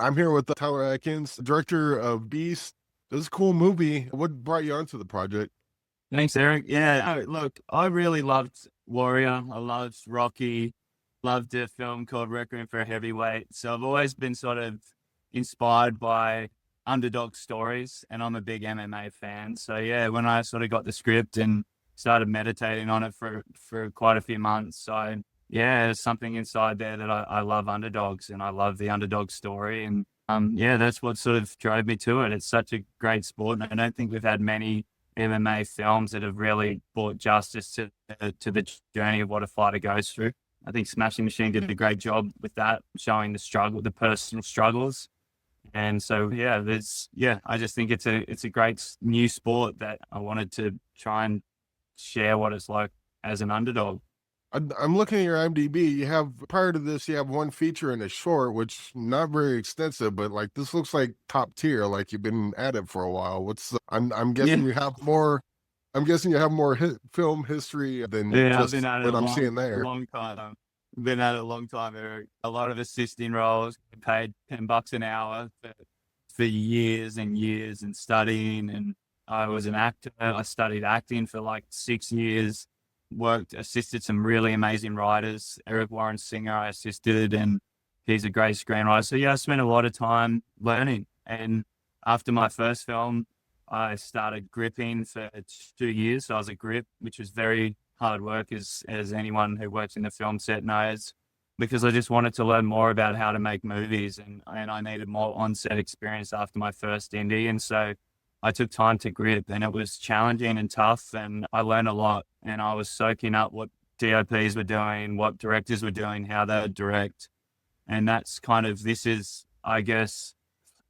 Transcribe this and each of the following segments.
I'm here with Tyler Atkins, director of Beast. This is a cool movie. What brought you onto the project? Thanks, Eric. Yeah, look, I really loved Warrior. I loved Rocky. Loved a film called Requiem for a Heavyweight. So I've always been sort of inspired by underdog stories, and I'm a big MMA fan. So yeah, when I sort of got the script and started meditating on it for quite a few months, so yeah, there's something inside there that I love underdogs and I love the underdog story, and yeah, that's what sort of drove me to it. It's such a great sport, and I don't think we've had many MMA films that have really brought justice to the journey of what a fighter goes through. I think Smashing Machine did a great job with that, showing the struggle, the personal struggles. And so, I just think it's a great new sport that I wanted to try and share what it's like as an underdog. I'm looking at your IMDb. You have, prior to this, you have one feature and a short, which not very extensive, but like this looks like top tier. Like you've been at it for a while. I'm guessing Yeah, you have more. I'm guessing you have more film history than yeah, I've been just at it what I'm seeing there. long time. Been at it a long time, Eric. A lot of assisting roles, paid $10 an hour for years and years, and studying. And I was an actor. I studied acting for like 6 years. Assisted some really amazing writers. Eric Warren Singer, I assisted, and he's a great screenwriter. So yeah, I spent a lot of time learning. And after my first film, I started gripping for 2 years. So I was a grip, which was very hard work, as anyone who works in the film set knows, because I just wanted to learn more about how to make movies, and I needed more on-set experience after my first indie. And so I took time to grip, and it was challenging and tough, and I learned a lot, and I was soaking up what DOPs were doing, what directors were doing, how they would direct. And that's kind of, this is, I guess,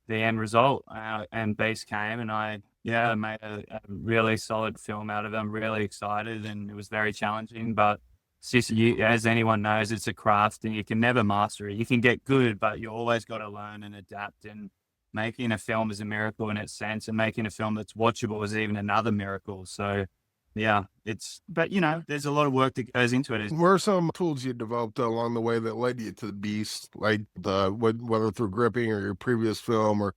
the end result. And Beast came, and I made a really solid film out of it. I'm really excited, and it was very challenging, but it's just, as anyone knows, it's a craft and you can never master it. You can get good, but you always got to learn and adapt, and making a film is a miracle in its sense, and making a film that's watchable is even another miracle. So yeah, but there's a lot of work that goes into it. What are some tools you developed along the way that led you to the Beast, like whether through gripping or your previous film, or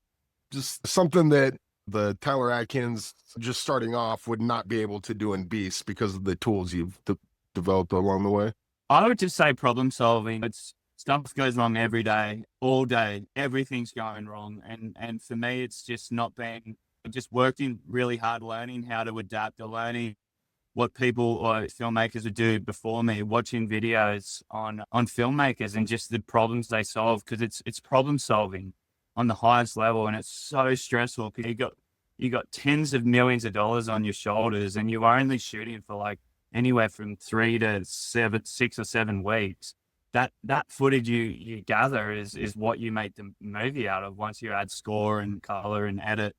just something that the Tyler Atkins just starting off would not be able to do in Beast because of the tools you've developed along the way? I would just say problem solving. It's stuff goes wrong every day, all day. Everything's going wrong, and for me, it's just not being, just working really hard, learning how to adapt, or learning what people or filmmakers would do before me, watching videos on filmmakers and just the problems they solve, because it's problem solving on the highest level, and it's so stressful because you got tens of millions of dollars on your shoulders, and you're only shooting for like anywhere from 6 or 7 weeks. That footage you gather is what you make the movie out of once you add score and color and edit.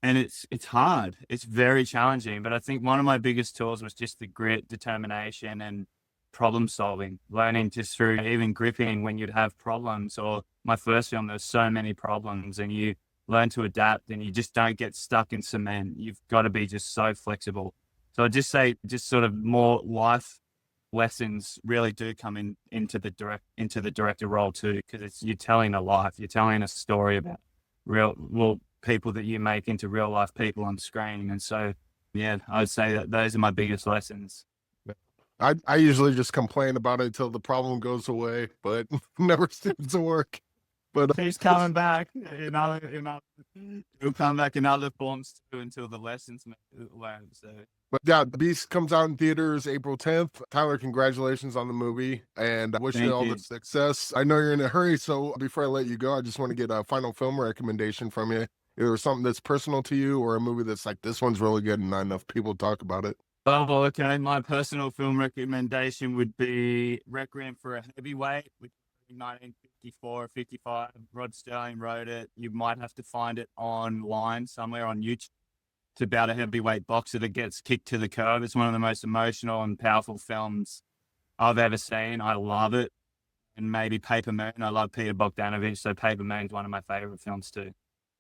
And it's hard. It's very challenging. But I think one of my biggest tools was just the grit, determination, and problem solving, learning just through even gripping when you'd have problems. Or my first film, there's so many problems, and you learn to adapt, and you just don't get stuck in cement. You've got to be just so flexible. So I just say, just sort of more life lessons really do come into the director role too, because you're telling a life, you're telling a story about real people that you make into real life people on screen. And so, yeah, I would say that those are my biggest lessons. I usually just complain about it until the problem goes away, but never seems to work. But He's coming back he'll come back in other forms too, until the lessons learned. So yeah, The Beast comes out in theaters April 10th. Tyler, congratulations on the movie, and I wish you thank all you. the success. I know you're in a hurry, so before I let you go, I just want to get a final film recommendation from you. Either something that's personal to you or a movie that's like, this one's really good and not enough people talk about it. Oh, well, okay. My personal film recommendation would be Requiem for a Heavyweight, which is 1954 or 55. Rod Sterling wrote it. You might have to find it online somewhere on YouTube. It's about a heavyweight boxer that gets kicked to the curb. It's one of the most emotional and powerful films I've ever seen. I love it. And maybe Paper Moon. I love Peter Bogdanovich, so Paper Moon's one of my favorite films too.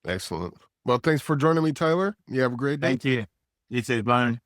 Excellent. Well, thanks for joining me, Tyler. You have a great day. Thank you. You too, Bone.